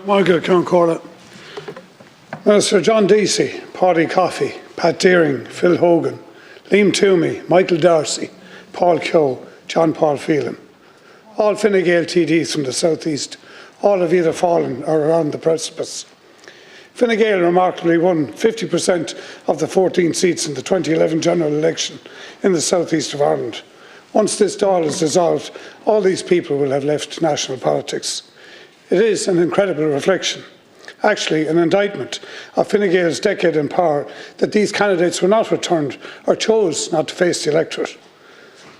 Michael Concorda. Minister John Deasy, Paddy Coffey, Pat Deering, Phil Hogan, Liam Toomey, Michael Darcy, Paul Keogh, John Paul Phelan. All Fine Gael TDs from the South East, all have either fallen or are on the precipice. Fine Gael remarkably won 50% of the 14 seats in the 2011 general election in the South East of Ireland. Once this Dáil is dissolved, all these people will have left national politics. It is an incredible reflection, actually an indictment of Fine Gael's decade in power, that these candidates were not returned or chose not to face the electorate.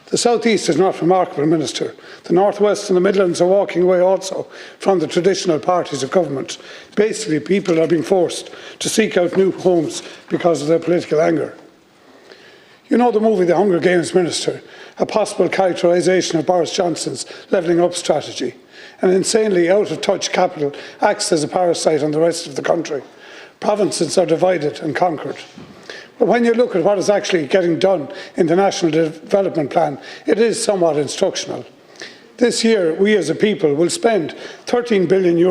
The South East is not remarkable, Minister. The North West and the Midlands are walking away also from the traditional parties of government. Basically, people are being forced to seek out new homes because of their political anger. You know the movie The Hunger Games, Minister, a possible characterisation of Boris Johnson's levelling up strategy. An insanely out-of-touch capital acts as a parasite on the rest of the country. Provinces are divided and conquered. But when you look at what is actually getting done in the National Development Plan, it is somewhat instructional. This year, we as a people will spend €13 billion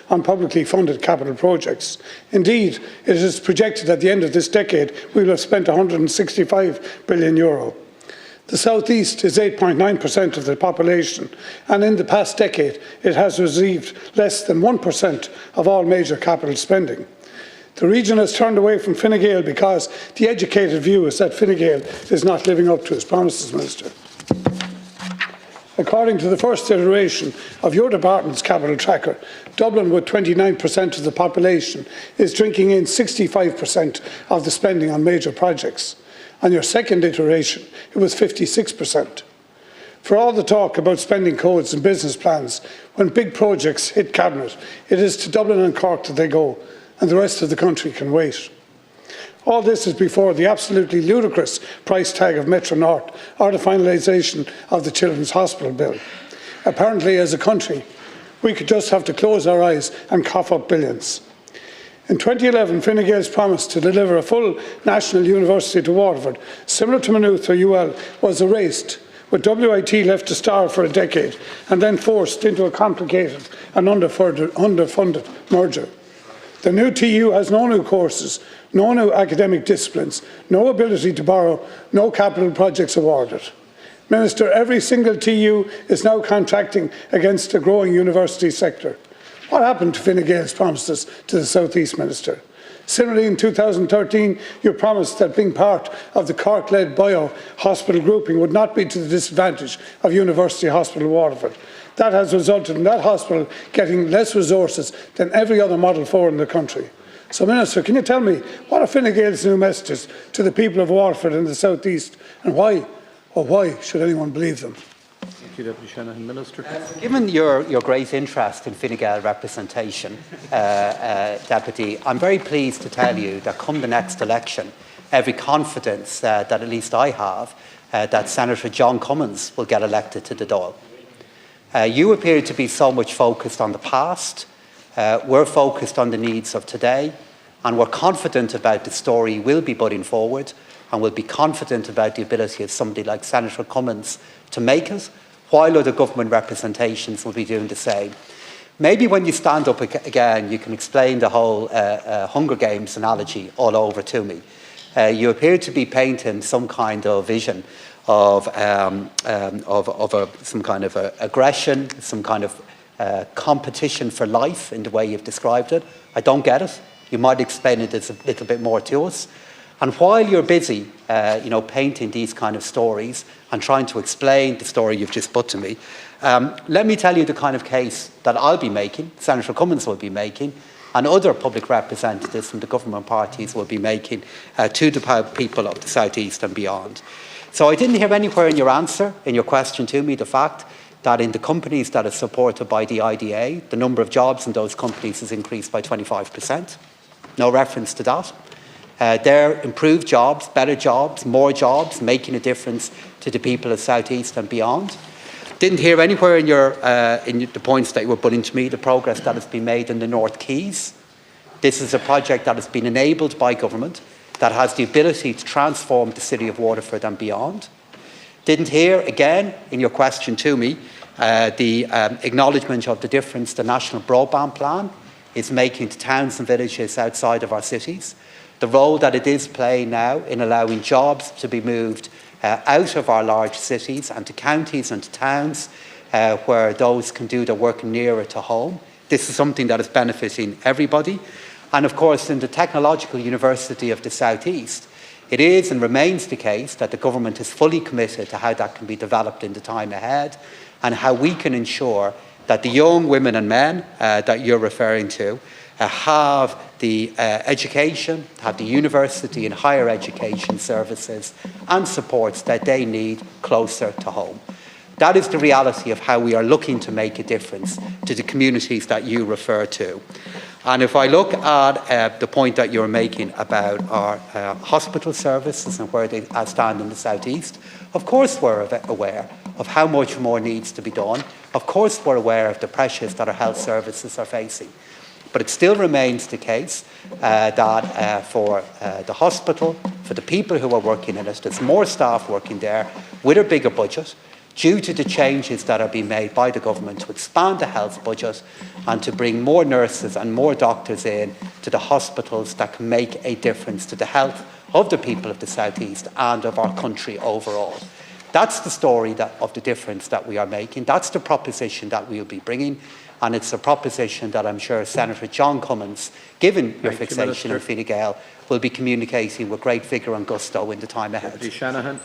on publicly funded capital projects. Indeed, it is projected at the end of this decade we will have spent €165 billion. The South East is 8.9% of the population, and in the past decade it has received less than 1% of all major capital spending. The region has turned away from Fine Gael because the educated view is that Fine Gael is not living up to its promises, Minister. According to the first iteration of your department's capital tracker, Dublin, with 29% of the population, is drinking in 65% of the spending on major projects. On your second iteration, it was 56%. For all the talk about spending codes and business plans, when big projects hit Cabinet, it is to Dublin and Cork that they go, and the rest of the country can wait. All this is before the absolutely ludicrous price tag of Metro North or the finalisation of the Children's Hospital Bill. Apparently, as a country, we could just have to close our eyes and cough up billions. In 2011, Fine Gael's promise to deliver a full national university to Waterford, similar to Maynooth or UL, was erased, with WIT left to starve for a decade and then forced into a complicated and underfunded merger. The new TU has no new courses, no new academic disciplines, no ability to borrow, no capital projects awarded. Minister, every single TU is now contracting against a growing university sector. What happened to Fine Gael's promises to the South East, Minister? Similarly, in 2013, you promised that being part of the Cork-led bio hospital grouping would not be to the disadvantage of University Hospital Waterford. That has resulted in that hospital getting less resources than every other Model 4 in the country. So, Minister, can you tell me what are Fine Gael's new messages to the people of Waterford and the South East, and why should anyone believe them? Thank you, Deputy Shanahan. Minister. Given your great interest in Fine Gael representation, Deputy, I'm very pleased to tell you that come the next election, every confidence that at least I have that Senator John Cummins will get elected to the Dáil. You appear to be so much focused on the past. We're focused on the needs of today, and we're confident about the story we'll be putting forward, and we'll be confident about the ability of somebody like Senator Cummins to make it, while other government representations will be doing the same. Maybe when you stand up again, you can explain the whole Hunger Games analogy all over to me. You appear to be painting some kind of vision of some kind of aggression, some kind of competition for life in the way you've described it. I don't get it. You might explain it a little bit more to us. And while you're busy, painting these kind of stories and trying to explain the story you've just put to me, let me tell you the kind of case that I'll be making, Senator Cummins will be making, and other public representatives from the government parties will be making to the people of the South East and beyond. So I didn't hear anywhere in your answer, in your question to me, the fact that in the companies that are supported by the IDA, the number of jobs in those companies has increased by 25%. No reference to that. They're improved jobs, better jobs, more jobs, making a difference to the people of South East and beyond. Didn't hear anywhere in the points that you were putting to me the progress that has been made in the North Quays. This is a project that has been enabled by government, that has the ability to transform the city of Waterford and beyond. Didn't hear, again, in your question to me, the acknowledgement of the difference the National Broadband Plan is making to towns and villages outside of our cities, the role that it is playing now in allowing jobs to be moved out of our large cities and to counties and to towns where those can do their work nearer to home. This is something that is benefiting everybody. And of course, in the Technological University of the South East, it is and remains the case that the government is fully committed to how that can be developed in the time ahead and how we can ensure that the young women and men that you're referring to have the education, have the university and higher education services and supports that they need closer to home. That is the reality of how we are looking to make a difference to the communities that you refer to. And if I look at the point that you're making about our hospital services and where they stand in the South East, of course we're aware of how much more needs to be done. Of course we're aware of the pressures that our health services are facing. But it still remains the case that for the hospital, for the people who are working in it, there's more staff working there with a bigger budget, due to the changes that are being made by the government to expand the health budget and to bring more nurses and more doctors in to the hospitals that can make a difference to the health of the people of the South East and of our country overall. That's the story of the difference that we are making. That's the proposition that we'll be bringing. And it's a proposition that I'm sure Senator John Cummins, given your fixation on Fine Gael, will be communicating with great vigour and gusto in the time ahead. Deputy Shanahan.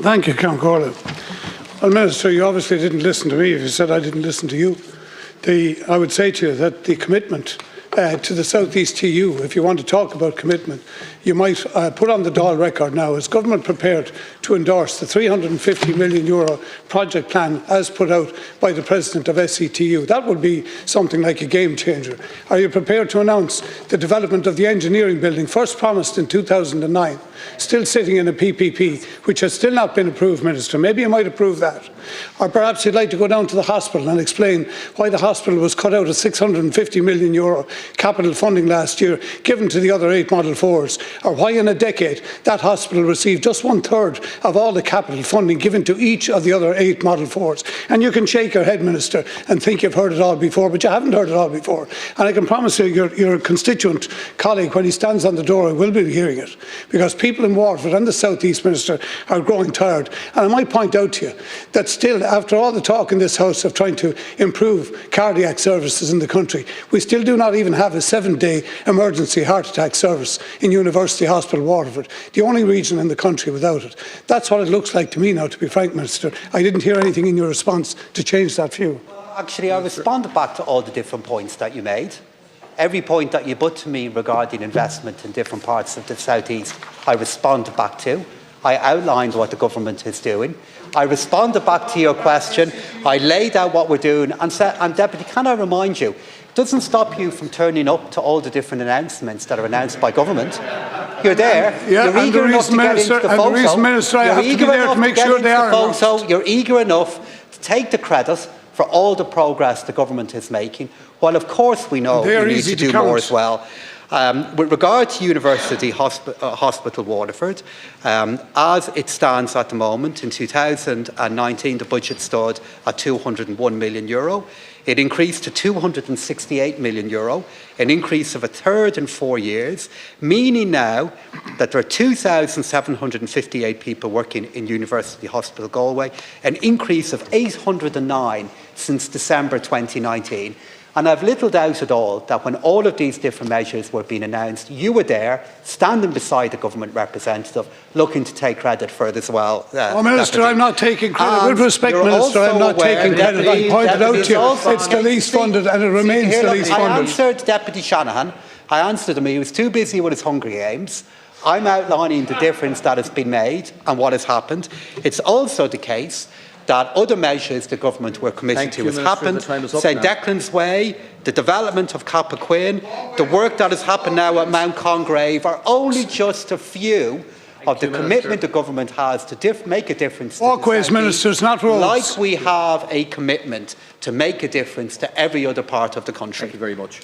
Thank you, Count Corley. Well, Minister, you obviously didn't listen to me if you said I didn't listen to you. I would say to you that the commitment to the South East TU, if you want to talk about commitment, you might put on the Dáil record now, is government prepared to endorse the €350 million project plan as put out by the President of SETU? That would be something like a game changer. Are you prepared to announce the development of the engineering building, first promised in 2009, still sitting in a PPP, which has still not been approved, Minister? Maybe you might approve that. Or perhaps you'd like to go down to the hospital and explain why the hospital was cut out of €650 million capital funding last year, given to the other 8 Model 4s, or why in a decade that hospital received just 1/3 of all the capital funding given to each of the other 8 Model 4s. And you can shake your head, Minister, and think you've heard it all before, but you haven't heard it all before. And I can promise you, your constituent colleague, when he stands on the door, will be hearing it, because people in Waterford and the South East, Minister, are growing tired. And I might point out to you that still, after all the talk in this House of trying to improve cardiac services in the country, we still do not even have a 7-day emergency heart attack service in University Hospital Waterford, the only region in the country without it. That's what it looks like to me now, to be frank, Minister. I didn't hear anything in your response to change that view. Actually, I responded back to all the different points that you made. Every point that you put to me regarding investment in different parts of the South East, I responded back to. I outlined what the government is doing. I responded back to your question. I laid out what we're doing and said, and Deputy, can I remind you, it doesn't stop you from turning up to all the different announcements that are announced by government. You're there. Yeah, you're eager enough to get into the photo. And the reason, Minister, I have to be there to make sure they are announced. You're eager enough to take the credit for all the progress the government is making, while of course we know we need to do more as well. With regard to University Hospital Waterford, as it stands at the moment, in 2019 the budget stood at €201 million. It increased to €268 million, an increase of 1/3 in 4 years, meaning now that there are 2,758 people working in University Hospital Galway, an increase of 809 since December 2019. And I have little doubt at all that when all of these different measures were being announced, you were there, standing beside the government representative, looking to take credit for it as well. Minister, I'm not taking credit. With respect, Minister, I'm not taking credit. I pointed out to you, it's the least funded and it remains the least funded. I answered Deputy Shanahan. I answered him. He was too busy with his Hungry Games. I'm outlining the difference that has been made and what has happened. It's also the case that other measures the government were committed to has happened. St Declan's Way, the development of Cappoquin, the work that has happened now at Mount Congreve are only just a few of the commitment the government has to make a difference. Walkways, ministers, not roads. Like we have a commitment to make a difference to every other part of the country. Thank you very much.